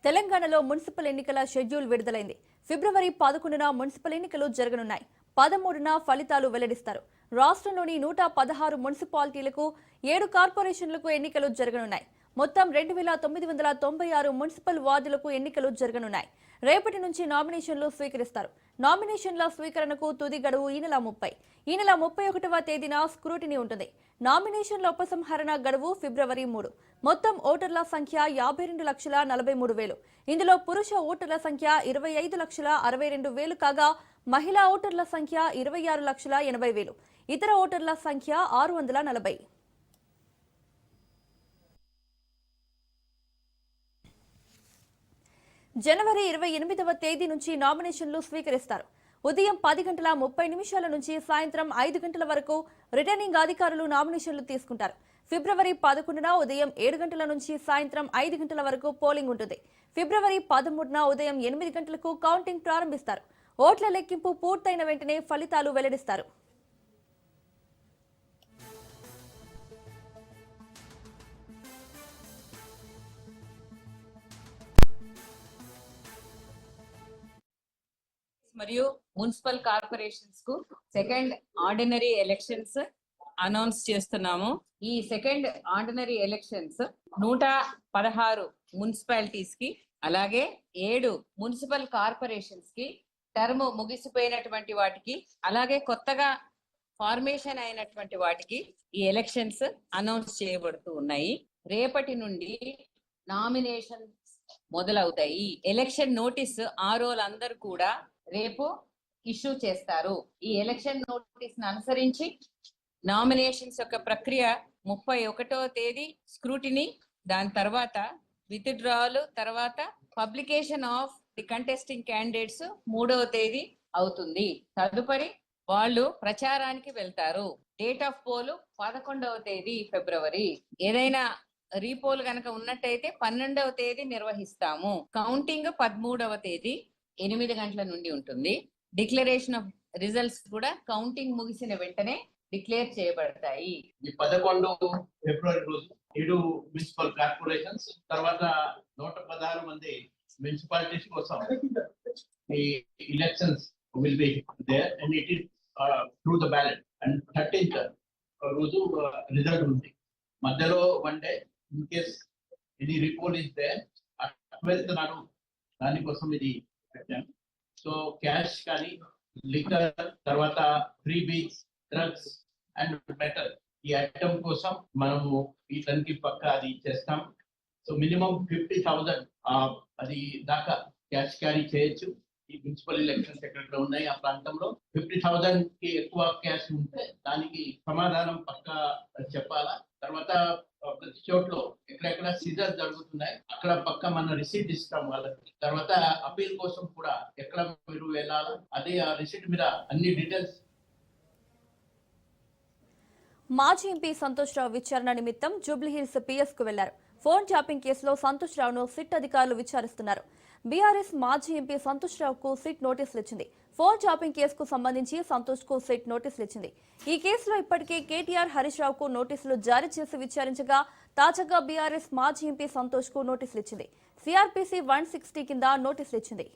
తెలంగాణలో మున్సిపల్ ఎన్నికల షెడ్యూల్ విడుదలైంది. ఫిబ్రవరి 11న మున్సిపల్ ఎన్నికలు జరగనున్నాయి. 13న ఫలితాలు వెల్లడిస్తారు. రాష్ట్రంలోని 116 మున్సిపాలిటీలకు 7 కార్పొరేషన్లకు ఎన్నికలు జరగనున్నాయి. మొత్తం 2996 మున్సిపల్ వార్డులకు ఎన్నికలు జరగనున్నాయి. రేపటి నుంచి నామినేషన్లు స్వీకరిస్తారు. నామినేషన్ల స్వీకరణకు తుది గడువు ఈ నెల 30. ఈ నెల 31వ తేదీన స్క్రూటినీ ఉంటుంది. నామినేషన్ల ఉపసంహరణ గడువు ఫిబ్రవరి 3. మొత్తం ఓటర్ల సంఖ్య 52,43,000. ఇందులో పురుష ఓటర్ల సంఖ్య 25,62,000 కాగా మహిళా ఓటర్ల సంఖ్య 26,80,000. ఇతర ఓటర్ల సంఖ్య 640. జనవరి 28వ తేదీ నుంచి నామినేషన్లు స్వీకరిస్తారు. ఉదయం 10:30 నుంచి సాయంత్రం 5 గంటల వరకు రిటర్నింగ్ అధికారులు నామినేషన్లు తీసుకుంటారు. ఫిబ్రవరి 11న ఉదయం 7 గంటల నుంచి సాయంత్రం 5 గంటల వరకు పోలింగ్ ఉంటుంది. ఫిబ్రవరి 13న ఉదయం 8 గంటలకు కౌంటింగ్ ప్రారంభిస్తారు. ఓట్ల లెక్కింపు పూర్తయిన వెంటనే ఫలితాలు వెల్లడిస్తారు. మరియు మున్సిపల్ కార్పొరేషన్స్ కు సెకండ్ ఆర్డినరీ ఎలక్షన్స్ అనౌన్స్ చేస్తున్నాము. ఈ సెకండ్ ఆర్డినరీ ఎలక్షన్స్ 116 మున్సిపాలిటీస్ కి అలాగే 7 మున్సిపల్ కార్పొరేషన్స్ కి టర్మ్ ముగిసిపోయినటువంటి వాటికి అలాగే కొత్తగా ఫార్మేషన్ అయినటువంటి వాటికి ఈ ఎలక్షన్స్ అనౌన్స్ చేయబడుతూ ఉన్నాయి. రేపటి నుండి నామినేషన్ మొదలవుతాయి. ఎలక్షన్ నోటీస్ ఆర్ఓలందరూ కూడా రేపు ఇష్యూ చేస్తారు. ఈ ఎలక్షన్ నోటీస్ ను అనుసరించి నామినేషన్స్ యొక్క ప్రక్రియ 31వ తేదీ స్క్రూటినీ, దాని తర్వాత విత్డ్రావల్, తర్వాత publication of the contesting candidates 3వ తేదీ అవుతుంది. తదుపరి వాళ్ళు ప్రచారానికి వెళ్తారు. డేట్ ఆఫ్ పోల్ 11వ తేదీ ఫిబ్రవరి. ఏదైనా రీపోల్ గనక ఉన్నట్టయితే 12వ తేదీ నిర్వహిస్తాము. కౌంటింగ్ 13వ తేదీ 8 గంటల నుండి ఉంటుంది. డిక్లరేషన్ ఆఫ్ రిజల్ట్స్ కూడా కౌంటింగ్ ముగిసిన వెంటనే డిక్లేర్ చేయబడతాయి. 11 ఫిబ్రవరి రోజు 7 మున్సిపల్ కార్పొరేషన్స్ తర్వాత 116 మంది మున్సిపాలిటీస్ కోసం ఈ elections will be there and it is through the ballot and 13th రోజు రిజల్ట్ ఉంది. మధ్యలో 1 డే ఇన్ కేస్ ఇది రీపోల్ ఇస్ దేర్ 12th నాడు దానికోసం ఇది పెట్టాను. సో క్యాష్ కానీ లిక్కర్ తర్వాత free beach drugs and metal ఈ ఐటమ్ కోసం మనము వీటన్నిటి పక్క అది చేస్తాం. సో మినిమం 50,000 అది దాకా క్యాష్ క్యారీ చేయొచ్చు. ఈ మున్సిపల్ ఎలక్షన్స్ ఎక్కడ ఉన్నాయి ఆ ప్రాంతంలో 50,000 కి ఎక్కువ క్యాష్ ఉంటే దానికి సమాధానం పక్క చెప్పాలా. తర్వాత ప్రతి చోట్లో ఎక్కడెక్కడ సీజర్ జరుగుతున్నాయి అక్కడ పక్క మన రిసీట్ ఇస్తాం వాళ్ళకి. తర్వాత అపీల్ కోసం కూడా ఎక్కడ మీరు వెళ్ళాలా అదే ఆ రిసీట్ మీద అన్ని డీటెయిల్స్. మాజీ ఎంపీ సంతోష్ రావు విచారణ నిమిత్తం జూబ్లీహిల్స్ పిఎస్ కు వెళ్లారు. ఫోన్ ట్యాపింగ్ కేసులో సంతోష్ రావును సిట్ అధికారులు విచారిస్తున్నారు. బీఆర్ఎస్ మాజీ ఎంపీ సంతోష్ రావుకు సిట్ నోటీసులు ఇచ్చింది. ఫోన్ ట్యాపింగ్ కేసుకు సంబంధించి సంతోష్ కు సిట్ నోటీసులు ఇచ్చింది. ఈ కేసులో ఇప్పటికే కేటీఆర్, హరీష్ రావుకు నోటీసులు జారీ చేసి విచారించగా తాజాగా బీఆర్ఎస్ మాజీ ఎంపీ సంతోష్ కు నోటీసులు ఇచ్చింది. సిఆర్పిసి 160 కింద నోటీసులు ఇచ్చింది.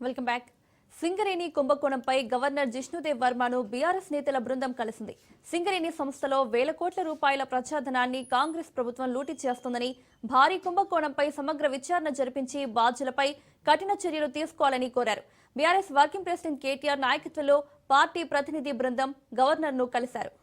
Welcome back. సింగరేణి కుంభకోణంపై గవర్నర్ జిష్ణుదేవ్ వర్మను బీఆర్ఎస్ నేతల బృందం కలిసింది. సింగరేణి సంస్థలో వేల కోట్ల రూపాయల ప్రజాధనాన్ని కాంగ్రెస్ ప్రభుత్వం లూటీ చేస్తోందని, భారీ కుంభకోణంపై సమగ్ర విచారణ జరిపించి బాధ్యులపై కఠిన చర్యలు తీసుకోవాలని కోరారు. బీఆర్ఎస్ వర్కింగ్ ప్రెసిడెంట్ కేటీఆర్ నాయకత్వంలో పార్టీ ప్రతినిధి బృందం గవర్నర్ను కలిశారు.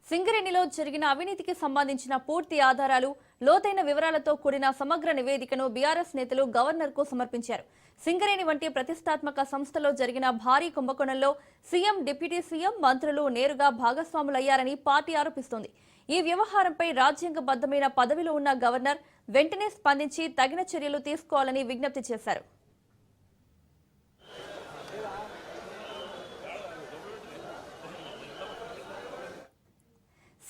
సింగరేణిలో జరిగిన అవినీతికి సంబంధించిన పూర్తి ఆధారాలు, లోతైన వివరాలతో కూడిన సమగ్ర నివేదికను బీఆర్ఎస్ నేతలు గవర్నర్కు సమర్పించారు. సింగరేణి వంటి ప్రతిష్టాత్మక సంస్థలో జరిగిన భారీ కుంభకోణంలో సీఎం, డిప్యూటీ సీఎం, మంత్రులు నేరుగా భాగస్వాములయ్యారని పార్టీ ఆరోపిస్తోంది. ఈ వ్యవహారంపై రాజ్యాంగబద్ధమైన పదవిలో ఉన్న గవర్నర్ వెంటనే స్పందించి తగిన చర్యలు తీసుకోవాలని విజ్ఞప్తి చేశారు.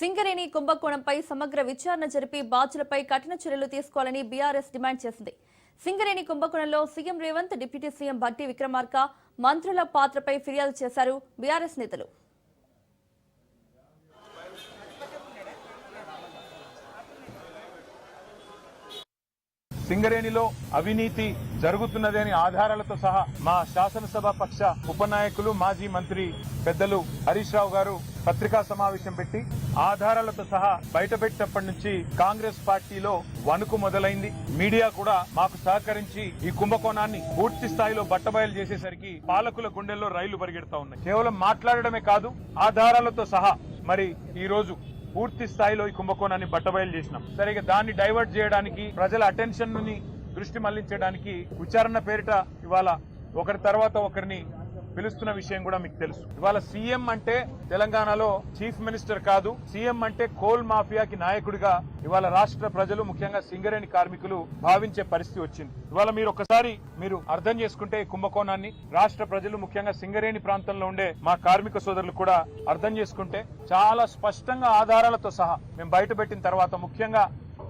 సింగరేణి కుంభకోణంపై సమగ్ర విచారణ జరిపి బాధ్యులపై కఠిన చర్యలు తీసుకోవాలని బీఆర్ఎస్ డిమాండ్ చేసింది. సింగరేణి కుంభకోణంలో CM Revanth, deputy CM Bhatti Vikramarka మంత్రుల పాత్రపై ఫిర్యాదు చేశారు బీఆర్ఎస్ నేతలు. సింగరేణిలో అవినీతి జరుగుతున్నదని ఆధారాలతో సహా మా శాసనసభ పక్ష ఉపనాయకులు మాజీ మంత్రి పెద్దలు హరీష్ రావు గారు పత్రికా సమావేశం పెట్టి ఆధారాలతో సహా బయటపెట్టినప్పటి నుంచి కాంగ్రెస్ పార్టీలో వణుకు మొదలైంది. మీడియా కూడా మాకు సహకరించి ఈ కుంభకోణాన్ని పూర్తి స్థాయిలో బట్టబయలు చేసేసరికి పాలకుల గుండెల్లో రైళ్లు పరిగెడతా ఉన్నాయి. కేవలం మాట్లాడడమే కాదు, ఆధారాలతో సహా మరి ఈ రోజు పూర్తి స్థాయిలో ఈ కుంభకోణాన్ని బట్టబయలు చేసినాం. సరిగా దాన్ని డైవర్ట్ చేయడానికి, ప్రజల అటెన్షన్ ని దృష్టి మళ్లించడానికి విచారణ పేరిట ఇవాళ ఒకరి తర్వాత ఒకరిని పిలుస్తున్న విషయం కూడా మీకు తెలుసు. ఇవాళ సీఎం అంటే తెలంగాణలో చీఫ్ మినిస్టర్ కాదు, సీఎం అంటే కోల్ మాఫియాకి నాయకుడిగా ఇవాళ రాష్ట్ర ప్రజలు, ముఖ్యంగా సింగరేణి కార్మికులు భావించే పరిస్థితి వచ్చింది. ఇవాళ మీరు ఒకసారి అర్థం చేసుకుంటే కుంభకోణాన్ని రాష్ట్ర ప్రజలు, ముఖ్యంగా సింగరేణి ప్రాంతంలో ఉండే మా కార్మిక సోదరులు కూడా అర్థం చేసుకుంటే చాలా స్పష్టంగా ఆధారాలతో సహా మేము బయట పెట్టిన తర్వాత, ముఖ్యంగా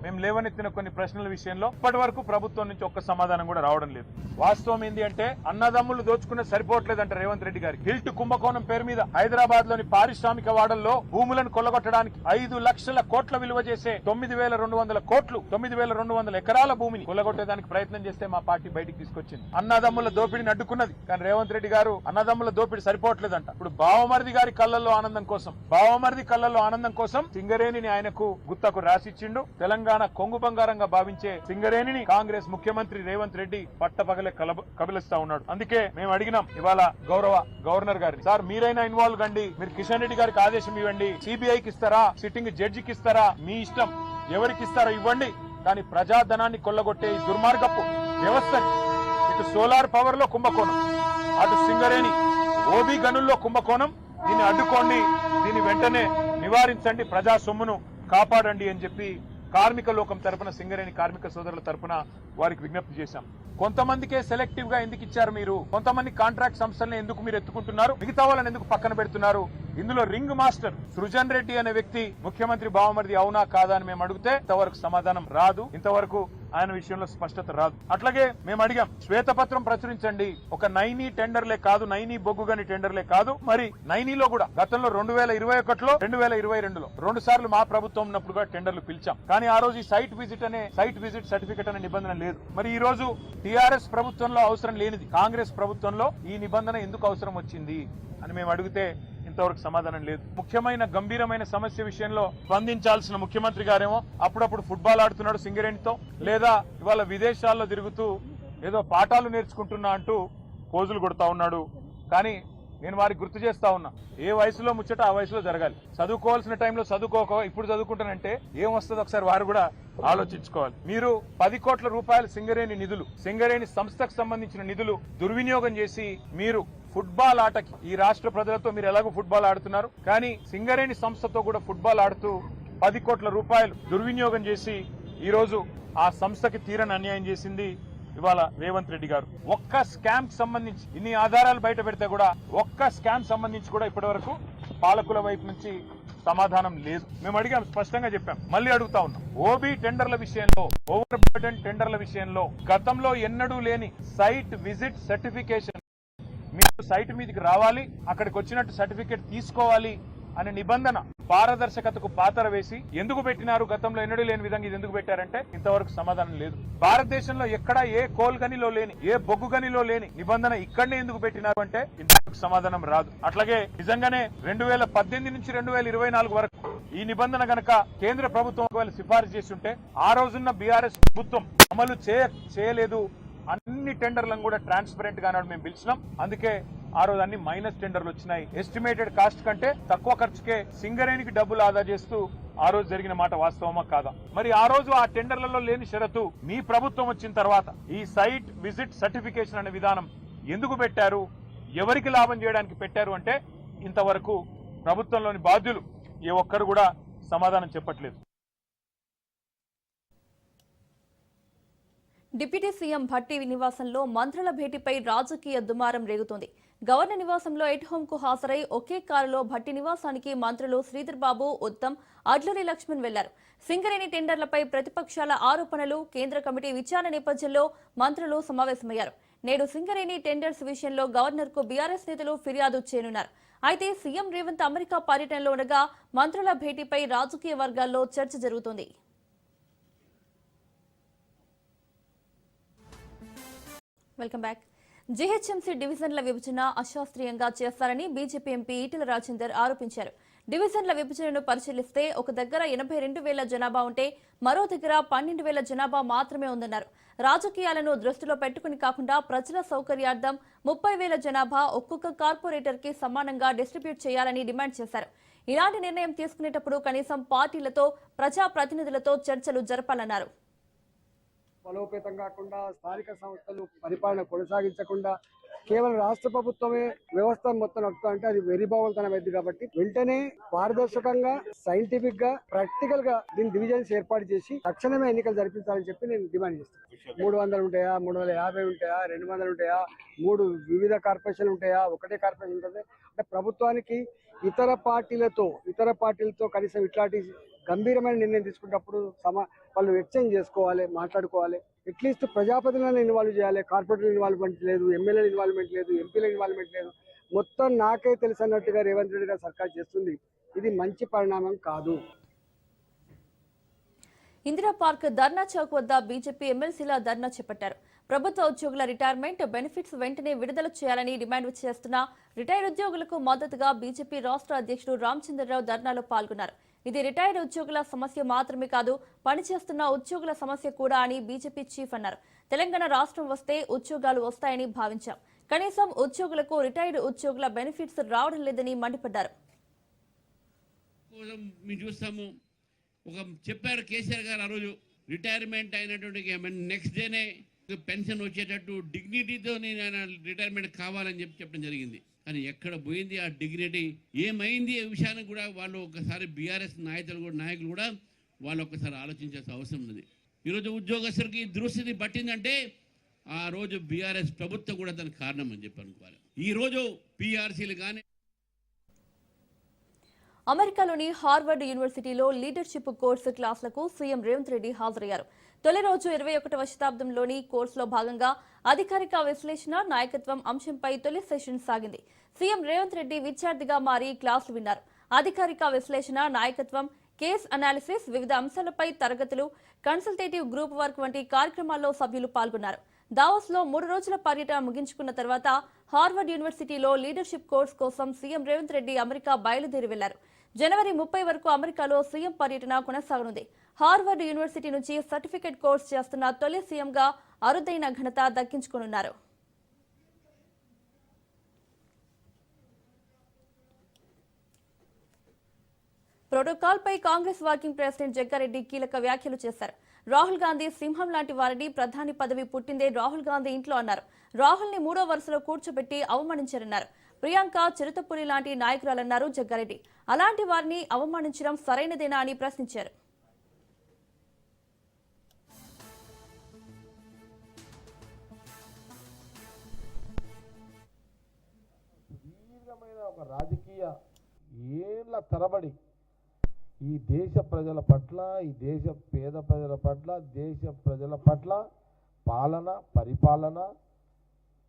మేము లేవనెత్తిన కొన్ని ప్రశ్నల విషయంలో ఇప్పటి వరకు ప్రభుత్వం నుంచి ఒక్క సమాధానం కూడా రావడం లేదు. వాస్తవం ఏంటి అంటే అన్నదమ్ములు దోచుకునే సరిపోవట్లేదంట రేవంత్ రెడ్డి గారికి. హిల్ట్ కుంభకోణం పేరు మీద హైదరాబాద్ లోని పారిశ్రామిక వాడల్లో భూములను కొల్లగొట్టడానికి 5 లక్షల కోట్ల విలువ చేసే 9,200 కోట్లు, 9,200 ఎకరాల భూమిని కొల్లగొట్టేదానికి ప్రయత్నం చేస్తే మా పార్టీ బయటికి తీసుకొచ్చింది. అన్నదమ్ముల దోపిడిని అడ్డుకున్నది. కానీ రేవంత్ రెడ్డి గారు అన్నదమ్ముల దోపిడి సరిపోవట్లేదంట. ఇప్పుడు బావమరిది గారి కళ్ళల్లో ఆనందం కోసం సింగరేణిని ఆయనకు గుత్తకు రాసిచ్చిండు. తెలంగాణ కొంగు బంగారంగా భావించే సింగరేణిని కాంగ్రెస్ ముఖ్యమంత్రి రేవంత్ రెడ్డి పట్టపగలే కబలిస్తా ఉన్నాడు. అందుకే మేము అడిగినాం ఇవాళ గౌరవ గవర్నర్ గారిని, సార్ మీరైనా ఇన్వాల్వ్ కండి, మీరు కిషన్ రెడ్డి గారికి ఆదేశం ఇవ్వండి, సిబిఐకి ఇస్తారా, సిట్టింగ్ జడ్జికి ఇస్తారా, మీ ఇష్టం, ఎవరికి ఇస్తారో ఇవ్వండి, కానీ ప్రజాధనాన్ని కొల్లగొట్టే ఈ దుర్మార్గపు వ్యవస్థని, ఇటు సోలార్ పవర్ లో కుంభకోణం, అటు సింగరేణి ఓబీ గనుల్లో కుంభకోణం, దీన్ని అడ్డుకోండి, దీన్ని వెంటనే నివారించండి, ప్రజా సొమ్మును కాపాడండి అని చెప్పి కార్మిక లోకం తరపున, సింగరేణి కార్మిక సోదరుల తరపున వారికి విజ్ఞప్తి చేశాం. కొంతమందికే సెలెక్టివ్ గా ఎందుకు ఇచ్చారు మీరు? కొంతమంది కాంట్రాక్ట్ సంస్థలను ఎందుకు మీరు ఎత్తుకుంటున్నారు? మిగతా వాళ్ళని ఎందుకు పక్కన పెడుతున్నారు? ఇందులో రింగ్ మాస్టర్ సృజన్ రెడ్డి అనే వ్యక్తి ముఖ్యమంత్రి బావమరిది అవునా కాదా అని మేము అడిగితే ఇంతవరకు సమాధానం రాదు. ఇంతవరకు ఆయన విషయంలో స్పష్టత రాదు. అట్లాగే మేము అడిగాం, శ్వేతపత్రం ప్రచురించండి. ఒక నైనీ టెండర్లే కాదు, నైనీ బొగ్గుగని టెండర్లే కాదు, మరి నైనీలో కూడా గతంలో 2021లో 2022లో 2 సార్లు మా ప్రభుత్వం ఉన్నప్పుడు కూడా టెండర్లు పిలిచాం. కానీ ఆ రోజు ఈ సైట్ విజిట్ సర్టిఫికెట్ అనే నిబంధన లేదు. మరి ఈ రోజు టీఆర్ఎస్ ప్రభుత్వంలో అవసరం లేనిది కాంగ్రెస్ ప్రభుత్వంలో ఈ నిబంధన ఎందుకు అవసరం వచ్చింది అని మేము అడిగితే ఇంతవరకు సమాధానం లేదు. ముఖ్యమైన గంభీరమైన సమస్య విషయంలో స్పందించాల్సిన ముఖ్యమంత్రి గారేమో అప్పుడప్పుడు ఫుట్బాల్ ఆడుతున్నాడు సింగరేణితో, లేదా ఇవాళ విదేశాల్లో తిరుగుతూ ఏదో పాఠాలు నేర్చుకుంటున్నా అంటూ పోజులు కొడతా ఉన్నాడు. కానీ నేను వారికి గుర్తు చేస్తా ఉన్నా, ఏ వయసులో ముచ్చట ఆ వయసులో జరగాలి. చదువుకోవాల్సిన టైంలో చదువుకోక ఇప్పుడు చదువుకుంటానంటే ఏం వస్తుందో ఒకసారి వారు కూడా ఆలోచించుకోవాలి. మీరు 10 కోట్ల రూపాయల సింగరేణి సంస్థకు సంబంధించిన నిధులు దుర్వినియోగం చేసి మీరు ఫుట్బాల్ ఆటకి, ఈ రాష్ట్ర ప్రజలతో మీరు ఎలాగో ఫుట్బాల్ ఆడుతున్నారు, కానీ సింగరేణి సంస్థతో కూడా ఫుట్బాల్ ఆడుతూ 10 కోట్ల రూపాయలు దుర్వినియోగం చేసి ఈ రోజు ఆ సంస్థకి తీరని అన్యాయం చేసింది ఇవాళ రేవంత్ రెడ్డి గారు. ఒక్క స్కామ్ సంబంధించి ఇన్ని ఆధారాలు బయట పెడితే కూడా ఒక్క స్కామ్ సంబంధించి కూడా ఇప్పటి వరకు పాలకుల వైపు నుంచి సమాధానం లేదు. మేము అడిగాం, స్పష్టంగా చెప్పాం, మళ్ళీ అడుగుతా ఉన్నాం. ఓబీ టెండర్ల విషయంలో, ఓవర్ బర్డెన్ టెండర్ల విషయంలో గతంలో ఎన్నడూ లేని సైట్ విజిట్ సర్టిఫికేషన్, మీరు సైట్ మీదకి రావాలి, అక్కడికి వచ్చినట్టు సర్టిఫికేట్ తీసుకోవాలి అనే నిబంధన పారదర్శకతకు పాతర వేసి ఎందుకు పెట్టినారు? గతంలో ఎన్నడూ లేని విధంగా ఇది ఎందుకు పెట్టారంటే ఇంతవరకు సమాధానం లేదు. భారతదేశంలో ఎక్కడా ఏ కోల్ గనిలో లేని, ఏ బొగ్గు గనిలో లేని నిబంధన ఇక్కడనే ఎందుకు పెట్టినారు అంటే ఇంతవరకు సమాధానం రాదు. అట్లాగే నిజంగానే 2018 నుంచి 2024 వరకు ఈ నిబంధన గనక కేంద్ర ప్రభుత్వం ఒకవేళ సిఫారసు చేసి ఉంటే ఆ రోజున్న బీఆర్ఎస్ ప్రభుత్వం అమలు చేయలేదు. అన్ని టెండర్లను కూడా ట్రాన్స్పరెంట్ గా మేము పిలిచినాం. అందుకే ఆ రోజు అన్ని మైనస్ టెండర్లు వచ్చినాయి. ఎస్టిమేటెడ్ కాస్ట్ కంటే తక్కువ ఖర్చుకే సింగరేణికి డబ్బులు ఆదా చేస్తూ ఆ రోజు జరిగిన మాట వాస్తవమా కాదా? మరి ఆ రోజు ఆ టెండర్లలో లేని షరతు మీ ప్రభుత్వం వచ్చిన తర్వాత ఈ సైట్ విజిట్ సర్టిఫికేషన్ అనే విధానం ఎందుకు పెట్టారు, ఎవరికి లాభం చేయడానికి పెట్టారు అంటే ఇంతవరకు ప్రభుత్వంలోని బాధ్యులు ఏ ఒక్కరు కూడా సమాధానం చెప్పట్లేదు. డిప్యూటీ సీఎం భట్టి నివాసంలో మంత్రుల భేటీపై రాజకీయ దుమారం రేగుతోంది. గవర్నర్ నివాసంలో ఎట్ హోమ్ కు హాజరై ఒకే కారులో భట్టి నివాసానికి మంత్రులు శ్రీధర్ బాబు, ఉత్తమ్, అడ్లూరి లక్ష్మణ్ వెళ్లారు. సింగరేణి టెండర్లపై ప్రతిపక్షాల ఆరోపణలు, కేంద్ర కమిటీ విచారణ నేపథ్యంలో మంత్రులు సమావేశమయ్యారు. నేడు సింగరేణి టెండర్స్ విషయంలో గవర్నర్ కు బీఆర్ఎస్ నేతలు ఫిర్యాదు చేయనున్నారు. అయితే సీఎం రేవంత్ అమెరికా పర్యటనలో ఉండగా మంత్రుల భేటీపై రాజకీయ వర్గాల్లో చర్చ జరుగుతోంది. Welcome back. జీహెచ్ఎంసీ డివిజన్ల విభజన అశాస్త్రీయంగా చేస్తారని బీజేపీ ఎంపీ ఈటెల రాజేందర్ ఆరోపించారు. డివిజన్ల విభజనను పరిశీలిస్తే ఒక దగ్గర 82,000 జనాభా ఉంటే మరో దగ్గర 12,000 జనాభా మాత్రమే ఉందన్నారు. రాజకీయాలను దృష్టిలో పెట్టుకుని కాకుండా ప్రజల సౌకర్యార్థం 30,000 జనాభా ఒక్కొక్క కార్పొరేటర్ కి సమానంగా డిస్ట్రిబ్యూట్ చేయాలని డిమాండ్ చేశారు. ఇలాంటి నిర్ణయం తీసుకునేటప్పుడు కనీసం పార్టీలతో, ప్రజాప్రతినిధులతో చర్చలు జరపాలన్నారు. బలోపేతం కాకుండా స్థానిక సంస్థలు పరిపాలన కొనసాగించకుండా కేవలం రాష్ట్ర ప్రభుత్వమే వ్యవస్థ మొత్తం నడుపుతా అంటే అది వెరిభావంతనమైంది. కాబట్టి వెంటనే పారదర్శకంగా, సైంటిఫిక్ గా, ప్రాక్టికల్ గా దీని డివిజన్స్ ఏర్పాటు చేసి తక్షణమే ఎన్నికలు జరిపించాలని చెప్పి నేను డిమాండ్ చేస్తాను. 300 ఉంటాయా, 350 ఉంటాయా, 200 ఉంటాయా, 3 వివిధ కార్పొరేషన్లు ఉంటాయా, ఒకటే కార్పొరేషన్ ఉంటుంది అంటే ప్రభుత్వానికి ఇతర పార్టీలతో కనీసం ఇట్లాంటి గంభీరమైన నిర్ణయం తీసుకున్నప్పుడు వాళ్ళు ఎక్స్చేంజ్ చేసుకోవాలి, మాట్లాడుకోవాలి. అట్లీస్ట్ ప్రజాప్రతినిధులను ఇన్వాల్వ్ చేయాలి. కార్పొరేటర్ ఇన్వాల్వ్మెంట్ లేదు, ఎమ్మెల్యేల ఇన్వాల్వ్మెంట్ లేదు, ఎంపీల ఇన్వాల్వ్మెంట్ లేదు. మొత్తం నాకే తెలుసు అన్నట్టుగా రేవంత్ రెడ్డి గారు సర్కార్ చేస్తుంది. ఇది మంచి పరిణామం కాదు. ఇందిరా పార్క్ ధర్నా చౌక్ వద్ద బీజేపీ ఎమ్మెల్సీల ధర్నా చేపట్టారు. ప్రభుత్వ ఉద్యోగుల రిటైర్మెంట్ బెనిఫిట్స్ వెంటనే విడుదల చేయాలని డిమాండ్ చేస్తున్న రిటైర్డ్ ఉద్యోగులకు మద్దతుగా బీజేపీ రాష్ట్ర అధ్యక్షుడు రామచంద్రరావు ధర్నాలో పాల్గొన్నారు. ఇది రిటైర్డ్ ఉద్యోగుల సమస్య మాత్రమే కాదు, పనిచేస్తున్న ఉద్యోగుల సమస్య కూడా అని బీజేపీ చీఫ్ అన్నారు. తెలంగాణ రాష్ట్రం వస్తే ఉద్యోగాలు వస్తాయని భావించాం. కనీసం ఉద్యోగులకు రిటైర్డ్ ఉద్యోగుల బెనిఫిట్స్ రావడం లేదని మండిపడ్డారు. ఒక చెప్పారు కేసీఆర్ గారు ఆ రోజు రిటైర్మెంట్ అయినటువంటి నెక్స్ట్ డేనే పెన్షన్ వచ్చేటట్టు డిగ్నిటీతో నేను రిటైర్మెంట్ కావాలని చెప్పడం జరిగింది. కానీ ఎక్కడ పోయింది ఆ డిగ్నిటీ, ఏమైంది ఈ విషయాన్ని కూడా వాళ్ళు ఒకసారి బీఆర్ఎస్ నాయకులు కూడా వాళ్ళు ఒకసారి ఆలోచించాల్సిన అవసరం ఉంది. ఈరోజు ఉద్యోగస్తులకి దుస్థితి పట్టిందంటే ఆ రోజు బీఆర్ఎస్ ప్రభుత్వం కూడా దానికి కారణం అని చెప్పి అనుకోవాలి. ఈరోజు పీఆర్సీలు కానీ అమెరికాలోని హార్వర్డ్ యూనివర్సిటీలో లీడర్షిప్ కోర్సు క్లాసులకు సీఎం రేవంత్ రెడ్డి హాజరయ్యారు. తొలి రోజు 21వ శతాబ్దంలోని కోర్సులో భాగంగా అధికారిక విశ్లేషణ, నాయకత్వం అంశంపై తొలి సెషన్ సాగింది. సీఎం రేవంత్ రెడ్డి విద్యార్థిగా మారి క్లాసులు విన్నారు. అధికారిక విశ్లేషణ, నాయకత్వం, కేస్ అనాలిసిస్, వివిధ అంశాలపై తరగతులు, కన్సల్టేటివ్ గ్రూప్ వర్క్ వంటి కార్యక్రమాల్లో సభ్యులు పాల్గొన్నారు. దావోస్లో 3 రోజుల పర్యటన ముగించుకున్న తర్వాత హార్వర్డ్ యూనివర్సిటీలో లీడర్షిప్ కోర్సు కోసం సీఎం రేవంత్ రెడ్డి అమెరికా బయలుదేరి వెళ్లారు. జనవరి 30 వరకు అమెరికాలో సీఎం పర్యటన కొనసాగనుంది. హార్వర్డ్ యూనివర్సిటీ నుంచి సర్టిఫికెట్ కోర్సు చేస్తున్న తొలి సీఎంగా అరుదైన ఘనత దక్కించుకోనున్నారు. ప్రోటోకాల్ పై కాంగ్రెస్ వర్కింగ్ ప్రెసిడెంట్ జగ్గారెడ్డి కీలక వ్యాఖ్యలు చేశారు. రాహుల్ గాంధీ సింహం లాంటి వారిని ప్రధాని పదవి పుట్టిందే రాహుల్ గాంధీ ఇంట్లో అన్నారు. రాహుల్ ని 3వ వరుసలో కూర్చోబెట్టి అవమానించారన్నారు. ప్రియాంక చిరుతపులి లాంటి నాయకురాలన్నారు జగ్గారెడ్డి. అలాంటి వారిని అవమానించడం సరైనదేనా అని ప్రశ్నించారు. ఒక రాజకీయ ఏళ్ల తరబడి ఈ దేశ ప్రజల పట్ల, ఈ దేశ పేద ప్రజల పట్ల, దేశ ప్రజల పట్ల పాలన, పరిపాలన,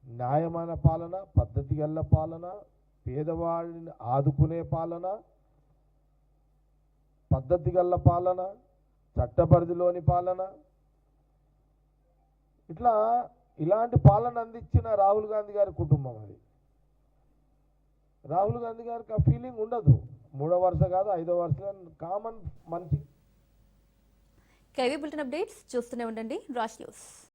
న్యాయమైన పాలన, పద్ధతి గల పాలన, పేదవాళ్ళని ఆదుకునే పాలన, పద్ధతి గల పాలన, చట్టపరిధిలోని పాలన, ఇలాంటి పాలన అందించిన రాహుల్ గాంధీ గారి కుటుంబం అది. రాహుల్ గాంధీ గారికి ఆ ఫీలింగ్ ఉండదు. 3వ వరుస కాదు, 5వ వరుస కామన్ మనిషి. కేవీ బులెటిన్ అప్డేట్స్ చూస్తూనే ఉండండి రాజ్ న్యూస్.